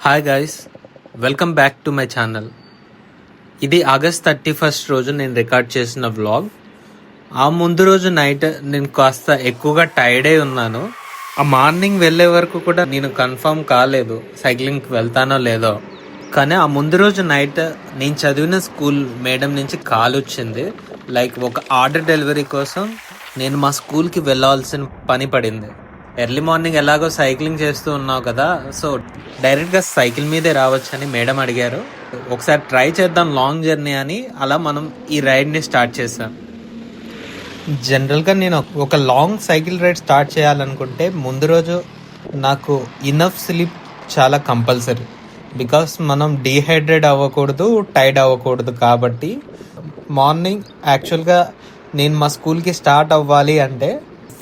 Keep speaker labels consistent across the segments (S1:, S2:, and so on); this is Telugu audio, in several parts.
S1: Hi guys, welcome back to my channel. ఇది ఆగస్ట్ 31 రోజు నేను రికార్డ్ చేసిన వ్లాగ్. ఆ ముందు రోజు నైట్ నేను కాస్త ఎక్కువగా టైర్డ్ అయి ఉన్నాను. ఆ మార్నింగ్ వెళ్ళే వరకు కూడా నేను కన్ఫర్మ్ కాలేదు సైక్లింగ్కి వెళ్తానో లేదో. కానీ ఆ ముందు రోజు నైట్ నేను చదివిన స్కూల్ మేడం నుంచి కాల్ వచ్చింది. లైక్ ఒక ఆర్డర్ డెలివరీ కోసం నేను మా స్కూల్కి వెళ్ళాల్సిన పని పడింది. ఎర్లీ మార్నింగ్ ఎలాగో సైక్లింగ్ చేస్తూ ఉన్నావు కదా, సో డైరెక్ట్గా సైకిల్ మీదే రావచ్చని మేడం అడిగారు. ఒకసారి ట్రై చేద్దాం లాంగ్ జర్నీ అని అలా మనం ఈ రైడ్ని స్టార్ట్ చేసాం. జనరల్గా నేను ఒక లాంగ్ సైకిల్ రైడ్ స్టార్ట్ చేయాలనుకుంటే ముందు రోజు నాకు ఇనఫ్ స్లీప్ చాలా కంపల్సరీ. బికాస్ మనం డీహైడ్రేట్ అవ్వకూడదు, టైర్డ్ అవ్వకూడదు. కాబట్టి మార్నింగ్ యాక్చువల్గా నేను మా స్కూల్కి స్టార్ట్ అవ్వాలి అంటే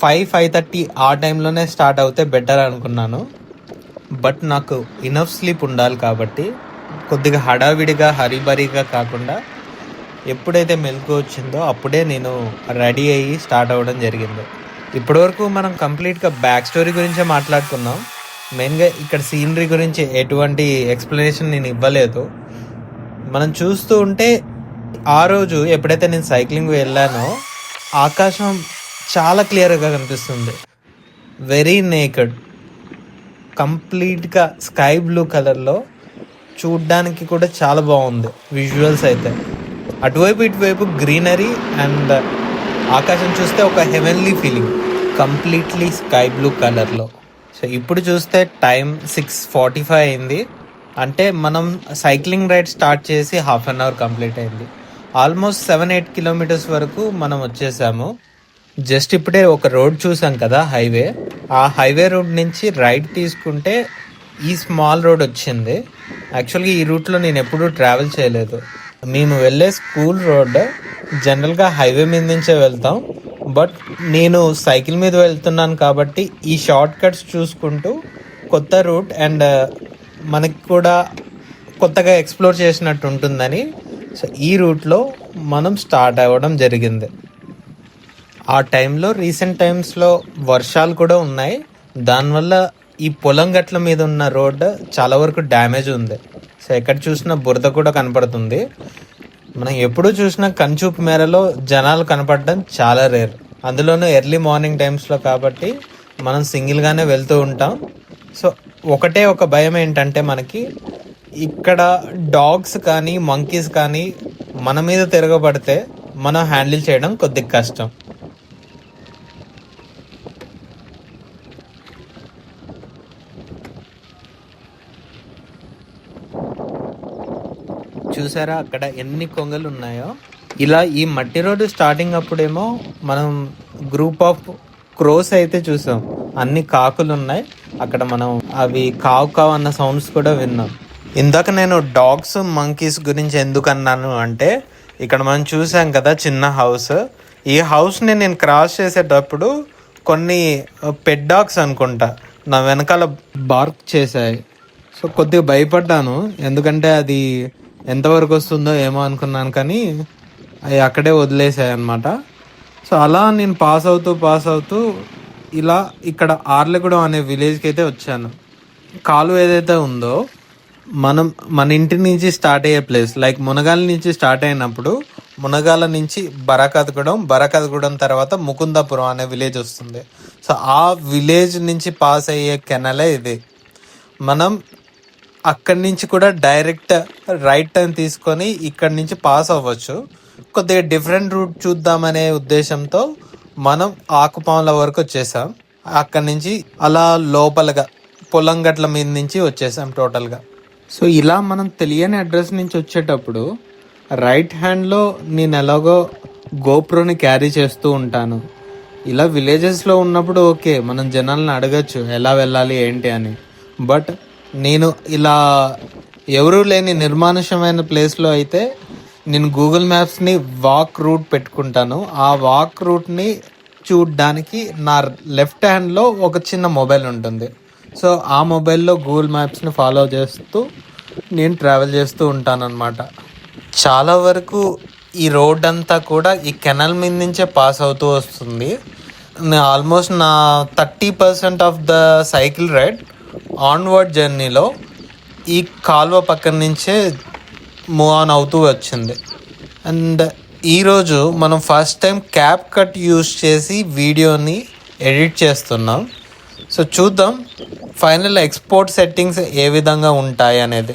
S1: 5:30 ఆ టైంలోనే స్టార్ట్ అవుతే బెటర్ అనుకున్నాను. బట్ నాకు ఇనఫ్ స్లీప్ ఉండాలి కాబట్టి కొద్దిగా హడావిడిగా హరీబరీగా కాకుండా ఎప్పుడైతే మెలకు వచ్చిందో అప్పుడే నేను రెడీ అయ్యి స్టార్ట్ అవ్వడం జరిగింది. ఇప్పటివరకు మనం కంప్లీట్గా బ్యాక్ స్టోరీ గురించే మాట్లాడుకున్నాం. మెయిన్గా ఇక్కడ సీనరీ గురించి ఎటువంటి ఎక్స్ప్లెనేషన్ నేను ఇవ్వలేదు. మనం చూస్తూ ఉంటే ఆ రోజు ఎప్పుడైతే నేను సైక్లింగ్ వెళ్ళానో ఆకాశం చాలా క్లియర్గా కనిపిస్తుంది. వెరీ నేకెడ్, కంప్లీట్గా స్కై బ్లూ కలర్లో చూడ్డానికి కూడా చాలా బాగుంది విజువల్స్ అయితే. అటువైపు ఇటువైపు గ్రీనరీ అండ్ ఆకాశం చూస్తే ఒక heavenly feeling, completely sky blue కలర్లో. సో ఇప్పుడు చూస్తే టైం 6:45 అయింది. అంటే మనం సైక్లింగ్ రైడ్ స్టార్ట్ చేసి హాఫ్ అన్ అవర్ కంప్లీట్ అయింది. ఆల్మోస్ట్ 7-8 కిలోమీటర్స్ వరకు మనం వచ్చేసాము. జస్ట్ ఇప్పుడే ఒక రోడ్ చూసాం కదా, హైవే. ఆ హైవే రోడ్ నుంచి రైట్ తీసుకుంటే ఈ స్మాల్ రోడ్ వచ్చింది. యాక్చువల్గా ఈ రూట్లో నేను ఎప్పుడూ ట్రావెల్ చేయలేదు. మేము వెళ్ళే స్కూల్ రోడ్ జనరల్గా హైవే మీద నుంచే వెళ్తాం. బట్ నేను సైకిల్ మీద వెళ్తున్నాను కాబట్టి ఈ షార్ట్ కట్స్ చూసుకుంటూ కొత్త రూట్ అండ్ మనకి కూడా కొత్తగా ఎక్స్ప్లోర్ చేసినట్టు ఉంటుందని సో ఈ రూట్లో మనం స్టార్ట్ అవ్వడం జరిగింది. ఆ టైంలో రీసెంట్ టైమ్స్లో వర్షాలు కూడా ఉన్నాయి. దానివల్ల ఈ పొలం గట్ల మీద ఉన్న రోడ్ చాలా వరకు డ్యామేజ్ ఉంది. సో ఎక్కడ చూసినా బురద కూడా కనపడుతుంది. మనం ఎప్పుడు చూసినా కనుచూపు మేరలో జనాలు కనపడడం చాలా రేర్. అందులోనూ ఎర్లీ మార్నింగ్ టైమ్స్లో కాబట్టి మనం సింగిల్గానే వెళ్తూ ఉంటాం. సో ఒకటే ఒక భయం ఏంటంటే మనకి ఇక్కడ డాగ్స్ కానీ మంకీస్ కానీ మన మీద తిరగబడితే మనం హ్యాండిల్ చేయడం కొద్దిగా కష్టం. చూసారా అక్కడ ఎన్ని కొంగలు ఉన్నాయో. ఇలా ఈ మట్టి రోడ్డు స్టార్టింగ్ అప్పుడేమో మనం గ్రూప్ ఆఫ్ క్రోస్ అయితే చూసాం. అన్ని కాకులు ఉన్నాయి అక్కడ. మనం అవి కావు కావు అన్న సౌండ్స్ కూడా విన్నాం. ఇందాక నేను డాగ్స్ మంకీస్ గురించి ఎందుకు అన్నాను అంటే ఇక్కడ మనం చూసాం కదా చిన్న హౌస్. ఈ హౌస్ని నేను క్రాస్ చేసేటప్పుడు కొన్ని పెట్ డాగ్స్ అనుకుంటా నా వెనకాల బార్క్ చేశాయి. సో కొద్దిగా భయపడ్డాను, ఎందుకంటే అది ఎంతవరకు వస్తుందో ఏమో అనుకున్నాను. కానీ అవి అక్కడే వదిలేసాయి అన్నమాట. సో అలా నేను పాస్ అవుతూ ఇలా ఇక్కడ ఆర్లగూడెం అనే విలేజ్కి అయితే వచ్చాను. కాలువ ఏదైతే ఉందో మన ఇంటి నుంచి స్టార్ట్ అయ్యే ప్లేస్, లైక్ మునగాల నుంచి స్టార్ట్ అయినప్పుడు మునగాల నుంచి బరకతగూడెం తర్వాత ముకుందాపురం అనే విలేజ్ వస్తుంది. సో ఆ విలేజ్ నుంచి పాస్ అయ్యే కెనాలే ఇది. మనం అక్కడి నుంచి కూడా డైరెక్ట్ రైట్ టర్న్ తీసుకొని ఇక్కడి నుంచి పాస్ అవ్వచ్చు. కొద్దిగా డిఫరెంట్ రూట్ చూద్దామనే ఉద్దేశంతో మనం ఆకుపాముల వరకు వచ్చేసాం. అక్కడి నుంచి అలా లోపలగా పొలం గట్ల మీద నుంచి వచ్చేసాం టోటల్గా. సో ఇలా మనం తెలియని అడ్రస్ నుంచి వచ్చేటప్పుడు రైట్ హ్యాండ్లో నేను ఎలాగో గోప్రోని క్యారీ చేస్తూ ఉంటాను. ఇలా విలేజెస్లో ఉన్నప్పుడు ఓకే, మనం జనాలను అడగచ్చు ఎలా వెళ్ళాలి ఏంటి అని. బట్ నేను ఇలా ఎవరూ లేని నిర్మానుష్యమైన ప్లేస్లో అయితే నేను గూగుల్ మ్యాప్స్ని వాక్ రూట్ పెట్టుకుంటాను. ఆ వాక్ రూట్ని చూడడానికి నా లెఫ్ట్ హ్యాండ్లో ఒక చిన్న మొబైల్ ఉంటుంది. సో ఆ మొబైల్లో గూగుల్ మ్యాప్స్ని ఫాలో చేస్తూ నేను ట్రావెల్ చేస్తూ ఉంటాను అన్నమాట. చాలా వరకు ఈ రోడ్ అంతా కూడా ఈ కెనాల్ మీద నుంచే పాస్ అవుతూ వస్తుంది. ఆల్మోస్ట్ నా 30% of the cycle ride onward జర్నీలో ఈ కాలువ పక్కన నుంచే మూవ్ ఆన్ అవుతూ వచ్చింది. అండ్ ఈరోజు మనం first time cap cut use చేసి వీడియోని ఎడిట్ చేస్తున్నాం. సో చూద్దాం ఫైనల్ ఎక్స్పోర్ట్ సెట్టింగ్స్ ఏ విధంగా ఉంటాయి అనేది.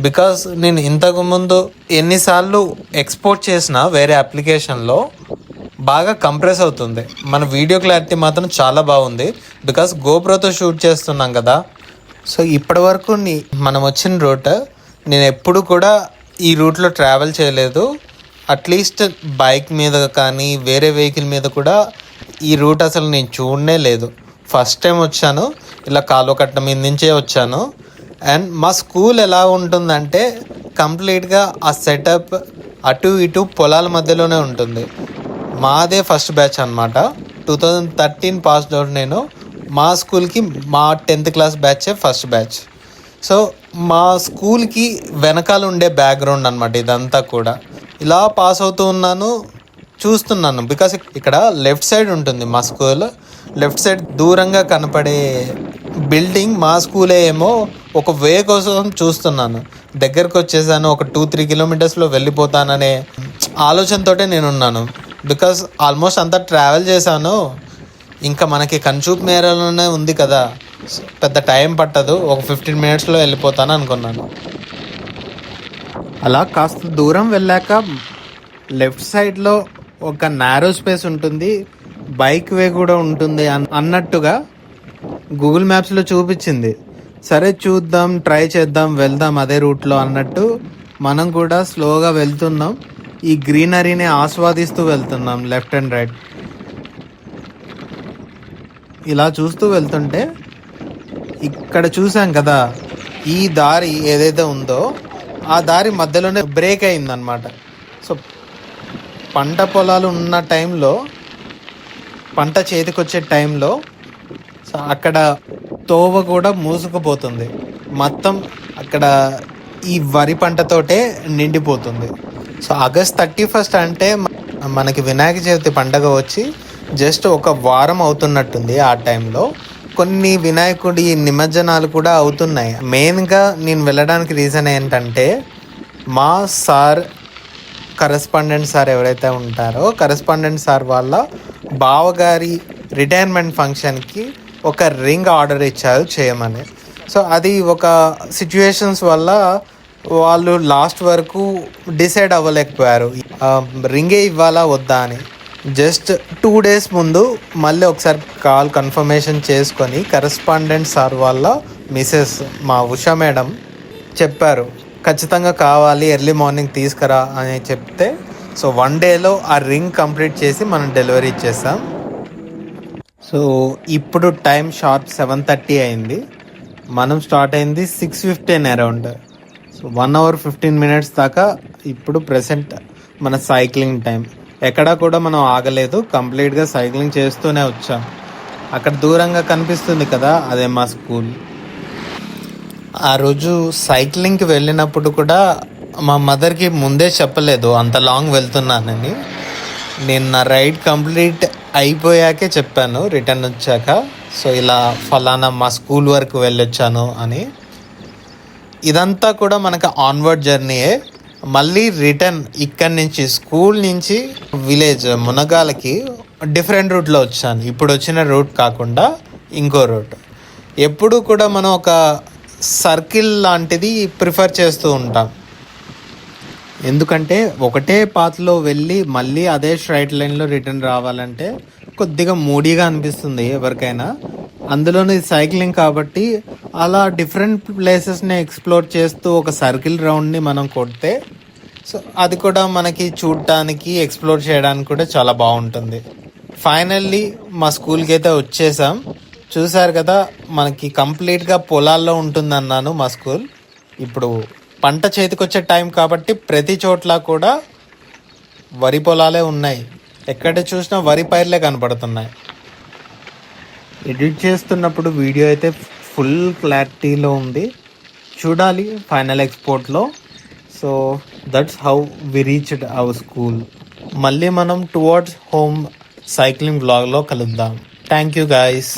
S1: బికాస్ నేను ఇంతకుముందు ఎన్నిసార్లు ఎక్స్పోర్ట్ చేసినా వేరే అప్లికేషన్లో బాగా కంప్రెస్ అవుతుంది. మన వీడియో క్లారిటీ మాత్రం చాలా బాగుంది బికాస్ గోప్రోతో షూట్ చేస్తున్నాం కదా. సో ఇప్పటి వరకు మనం వచ్చిన రూట్ నేను ఎప్పుడు కూడా ఈ రూట్లో ట్రావెల్ చేయలేదు. అట్లీస్ట్ బైక్ మీద కానీ వేరే వెహికల్ మీద కూడా ఈ రూట్ అసలు నేను చూడనే లేదు. ఫస్ట్ టైం వచ్చాను, ఇలా కాలువ కట్ట మీద నుంచే వచ్చాను. అండ్ మా స్కూల్ ఎలా ఉంటుందంటే కంప్లీట్గా ఆ సెటప్ అటు ఇటు పొలాల మధ్యలోనే ఉంటుంది. మాదే ఫస్ట్ బ్యాచ్ అనమాట. 2013 పాస్డ్ అవుట్ నేను. మా స్కూల్కి మా 10th క్లాస్ బ్యాచే ఫస్ట్ బ్యాచ్. సో మా స్కూల్కి వెనకాల ఉండే బ్యాక్గ్రౌండ్ అనమాట ఇదంతా కూడా. ఇలా పాస్ అవుతూ ఉన్నాను, చూస్తున్నాను. బికాస్ ఇక్కడ లెఫ్ట్ సైడ్ ఉంటుంది మా స్కూల్. లెఫ్ట్ సైడ్ దూరంగా కనపడే బిల్డింగ్ మా స్కూలే ఏమో. ఒక వే కోసం చూస్తున్నాను. దగ్గరకు వచ్చేసాను, ఒక 2-3 కిలోమీటర్స్లో వెళ్ళిపోతాననే ఆలోచనతో నేనున్నాను. బికాస్ ఆల్మోస్ట్ అంతా ట్రావెల్ చేశాను. ఇంకా మనకి కన్చూప్ మేరలోనే ఉంది కదా, పెద్ద టైం పట్టదు, ఒక 15 మినిట్స్లో వెళ్ళిపోతాను అనుకున్నాను. అలా కాస్త దూరం వెళ్ళాక లెఫ్ట్ సైడ్లో ఒక నారో స్పేస్ ఉంటుంది, బైక్ వే కూడా ఉంటుంది అన్నట్టుగా గూగుల్ మ్యాప్స్లో చూపించింది. సరే చూద్దాం, ట్రై చేద్దాం, వెళ్దాం అదే రూట్లో అన్నట్టు మనం కూడా స్లోగా వెళ్తున్నాం. ఈ గ్రీనరీని ఆస్వాదిస్తూ వెళ్తున్నాం లెఫ్ట్ అండ్ రైట్. ఇలా చూస్తూ వెళ్తుంటే ఇక్కడ చూసాం కదా, ఈ దారి ఏదైతే ఉందో ఆ దారి మధ్యలోనే బ్రేక్ అయిందనమాట. సో పంట పొలాలు ఉన్న టైంలో, పంట చేతికొచ్చే టైంలో సో అక్కడ తోవ కూడా మూసుకుపోతుంది. మొత్తం అక్కడ ఈ వరి పంటతోటే నిండిపోతుంది. సో ఆగస్ట్ 31 అంటే మనకి వినాయక చవితి పండగ వచ్చి జస్ట్ ఒక వారం అవుతున్నట్టుంది. ఆ టైంలో కొన్ని వినాయకుడి నిమజ్జనాలు కూడా అవుతున్నాయి. మెయిన్గా నేను వెళ్ళడానికి రీజన్ ఏంటంటే మా సార్, కరెస్పాండెంట్ సార్ ఎవరైతే ఉంటారో కరెస్పాండెంట్ సార్ వాళ్ళ బావగారి రిటైర్మెంట్ ఫంక్షన్కి ఒక రింగ్ ఆర్డర్ ఇచ్చారు చేయమని. సో అది ఒక సిచ్యువేషన్స్ వల్ల వాళ్ళు లాస్ట్ వరకు డిసైడ్ అవ్వలేకపోయారు రింగే ఇవ్వాలా వద్దా అని. జస్ట్ 2 days ముందు మళ్ళీ ఒకసారి కాల్ కన్ఫర్మేషన్ చేసుకొని కరెస్పాండెంట్ సార్ వాళ్ళ మిసెస్ మా ఉషా మేడం చెప్పారు, ఖచ్చితంగా కావాలి, ఎర్లీ మార్నింగ్ తీసుకురా అని చెప్తే సో 1 dayలో ఆ రింగ్ కంప్లీట్ చేసి మనం డెలివరీ ఇచ్చేసాం. సో ఇప్పుడు టైం షార్ప్ 7:30 అయింది. మనం స్టార్ట్ అయింది 6:15 అరౌండ్. సో 1 hour 15 minutes దాకా ఇప్పుడు ప్రెసెంట్ మన సైక్లింగ్ టైం. ఎక్కడా కూడా మనం ఆగలేదు, కంప్లీట్గా సైక్లింగ్ చేస్తూనే వచ్చాం. అక్కడ దూరంగా కనిపిస్తుంది కదా, అదే మా స్కూల్. ఆ రోజు సైక్లింగ్కి వెళ్ళినప్పుడు కూడా మా మదర్కి ముందే చెప్పలేదు అంత లాంగ్ వెళ్తున్నానని. నేను నా రైడ్ కంప్లీట్ అయిపోయాకే చెప్పాను రిటర్న్ వచ్చాక. సో ఇలా ఫలానా మా స్కూల్ వరకు వెళ్ళొచ్చాను అని. ఇదంతా కూడా మనకు ఆన్వర్డ్ జర్నీయే. మళ్ళీ రిటర్న్ ఇక్కడి నుంచి స్కూల్ నుంచి విలేజ్ మునగాలకి డిఫరెంట్ రూట్లో వచ్చాను. ఇప్పుడు వచ్చిన రూట్ కాకుండా ఇంకో రూట్. ఎప్పుడు కూడా మనం ఒక సర్కిల్ లాంటిది ప్రిఫర్ చేస్తూ ఉంటాం. ఎందుకంటే ఒకటే పాత్లో వెళ్ళి మళ్ళీ అదే స్ట్రైట్ లైన్లో రిటర్న్ రావాలంటే కొద్దిగా మూడీగా అనిపిస్తుంది ఎవరికైనా. అందులోని సైక్లింగ్ కాబట్టి అలా డిఫరెంట్ ప్లేసెస్ని ఎక్స్ప్లోర్ చేస్తూ ఒక సర్కిల్ రౌండ్ని మనం కొడితే సో అది కూడా మనకి చూడటానికి, ఎక్స్ప్లోర్ చేయడానికి కూడా చాలా బాగుంటుంది. ఫైనల్లీ మా స్కూల్కి అయితే వచ్చేసాం. చూసారు కదా, మనకి కంప్లీట్గా పొలాల్లో ఉంటుందన్నాను మా స్కూల్. ఇప్పుడు పంట చేతికొచ్చే టైం కాబట్టి ప్రతి చోట్ల కూడా వరి పొలాలే ఉన్నాయి. ఎక్కడ చూసినా వరి పైర్లే కనపడుతున్నాయి. ఎడిట్ చేస్తున్నప్పుడు వీడియో అయితే ఫుల్ క్లారిటీలో ఉంది. చూడాలి ఫైనల్ ఎక్స్పోర్ట్లో. So that's how we reached our school. మళ్ళీ మనం టువర్డ్స్ హోమ్ సైక్లింగ్ వ్లాగ్లో కలుద్దాం. Thank you guys.